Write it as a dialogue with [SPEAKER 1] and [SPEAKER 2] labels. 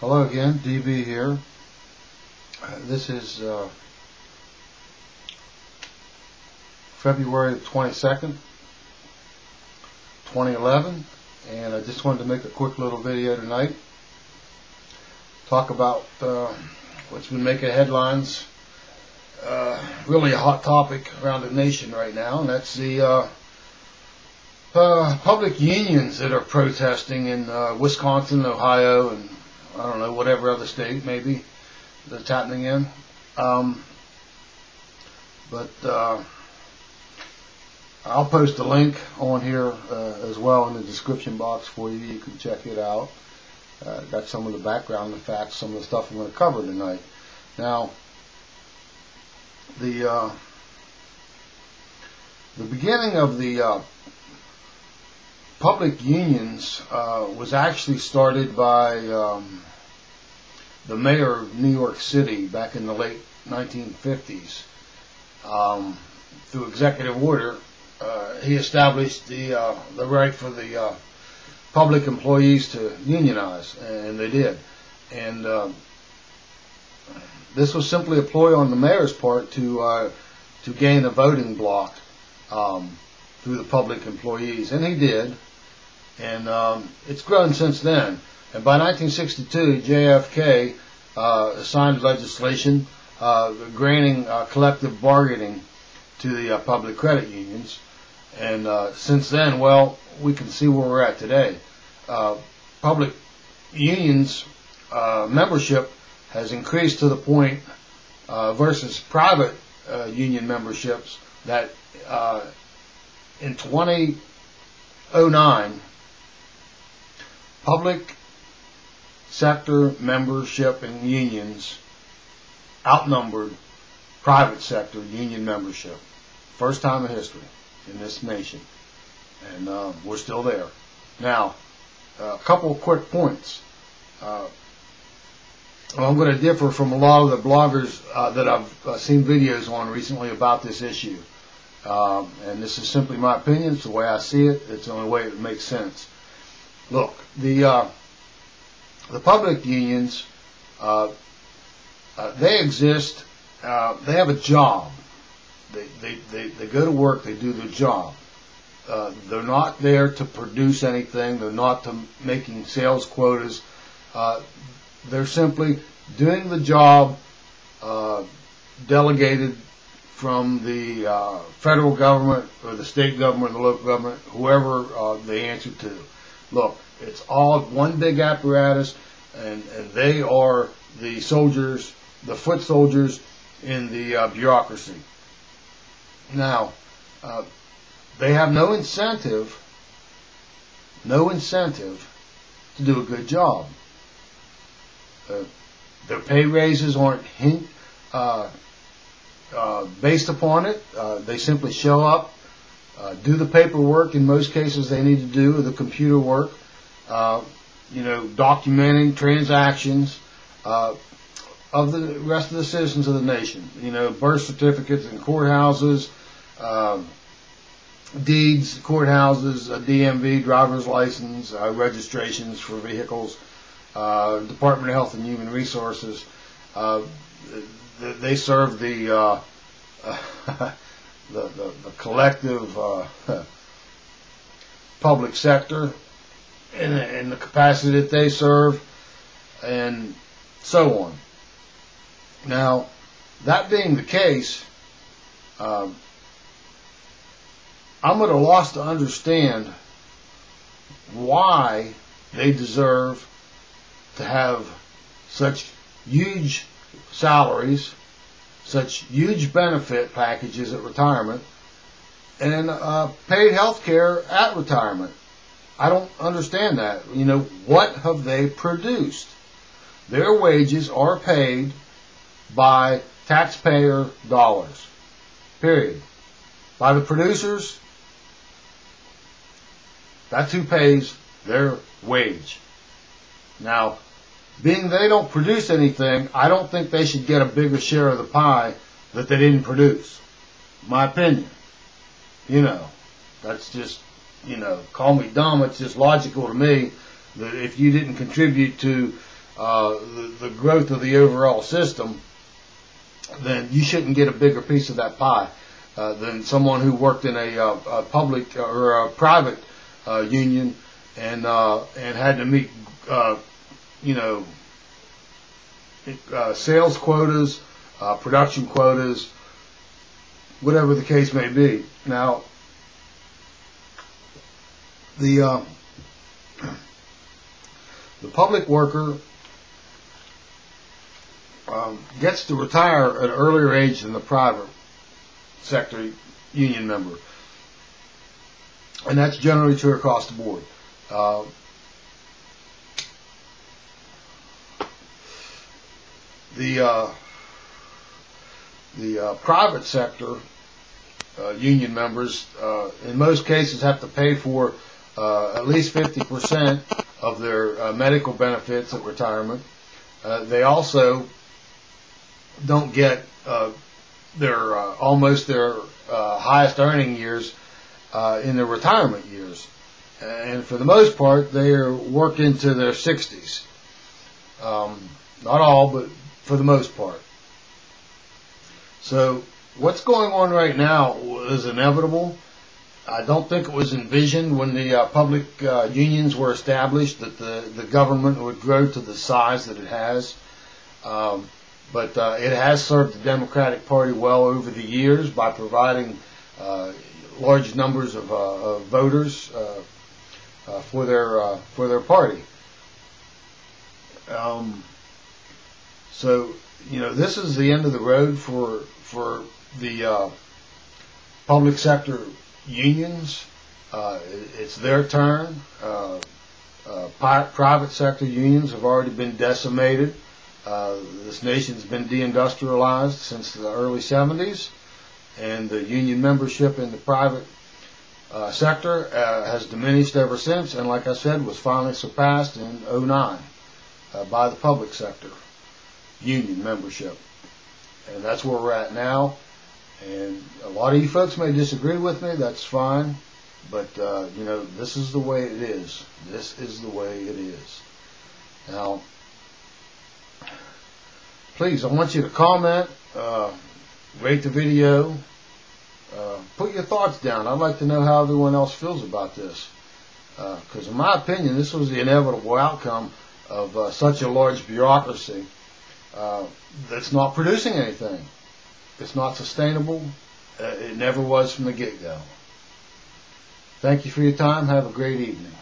[SPEAKER 1] Hello again, DB here. This is February 22nd, 2011, and I just wanted to make a quick little video tonight. Talk about what's been making headlines, really a hot topic around the nation right now, and that's the public unions that are protesting in Wisconsin, Ohio, and I don't know, whatever other state maybe that's happening in. But I'll post a link on here as well in the description box for you. You can check it out. Got some of the background, the facts, some of the stuff I'm going to cover tonight. Now, the beginning of the public unions was actually started by the mayor of New York City back in the late 1950s. Through executive order, he established the right for the public employees to unionize, and they did. And this was simply a ploy on the mayor's part to gain a voting block through the public employees, and he did. And it's grown since then. And by 1962, JFK signed legislation granting collective bargaining to the public credit unions. And since then, well, we can see where we're at today. Public unions membership has increased to the point versus private union memberships that in 2009, public sector membership in unions outnumbered private sector union membership. First time in history in this nation. And we're still there. Now, a couple of quick points. I'm going to differ from a lot of the bloggers that I've seen videos on recently about this issue. And this is simply my opinion. It's the way I see it. It's the only way it makes sense. Look, the public unions, they exist. They have a job. They go to work. They do their job. They're not there to produce anything. They're not making sales quotas. They're simply doing the job delegated from the federal government or the state government or the local government, whoever they answer to. Look, it's all one big apparatus, and they are the soldiers, the foot soldiers in the bureaucracy. Now, they have no incentive to do a good job. Their pay raises aren't based upon it. They simply show up, do the paperwork in most cases they need to do, the computer work, documenting transactions of the rest of the citizens of the nation. Birth certificates in courthouses, deeds, courthouses, DMV, driver's license, registrations for vehicles, Department of Health and Human Resources. They serve the collective public sector in the capacity that they serve, and so on. Now, that being the case, I'm at a loss to understand why they deserve to have such huge salaries, such huge benefit packages at retirement, and paid health care at retirement. I don't understand that. What have they produced? Their wages are paid by taxpayer dollars. Period. By the producers, that's who pays their wage. Now, being they don't produce anything, I don't think they should get a bigger share of the pie that they didn't produce. My opinion. That's just, call me dumb, it's just logical to me that if you didn't contribute to the growth of the overall system, then you shouldn't get a bigger piece of that pie than someone who worked in a public or a private union and had to meet sales quotas, production quotas, whatever the case may be. Now, the public worker gets to retire at an earlier age than the private sector union member, and that's generally true across the board. The private sector union members in most cases have to pay for at least 50% of their medical benefits at retirement. They also don't get their almost their highest earning years in their retirement years, and for the most part they are work into their 60s. Not all, but for the most part. So what's going on right now is inevitable. I don't think it was envisioned when the public unions were established that the government would grow to the size that it has. But it has served the Democratic Party well over the years by providing large numbers of voters for their party. So this is the end of the road for the public sector unions. It's their turn. Private sector unions have already been decimated. This nation's been deindustrialized since the early 70s, and the union membership in the private sector has diminished ever since, and like I said, was finally surpassed in '09 by the public sector union membership. And that's where we're at now. And a lot of you folks may disagree with me. That's fine. But, this is the way it is. This is the way it is. Now, please, I want you to comment, rate the video, put your thoughts down. I'd like to know how everyone else feels about this. Because in my opinion, this was the inevitable outcome of such a large bureaucracy that's not producing anything. It's not sustainable. It never was from the get-go. Thank you for your time. Have a great evening.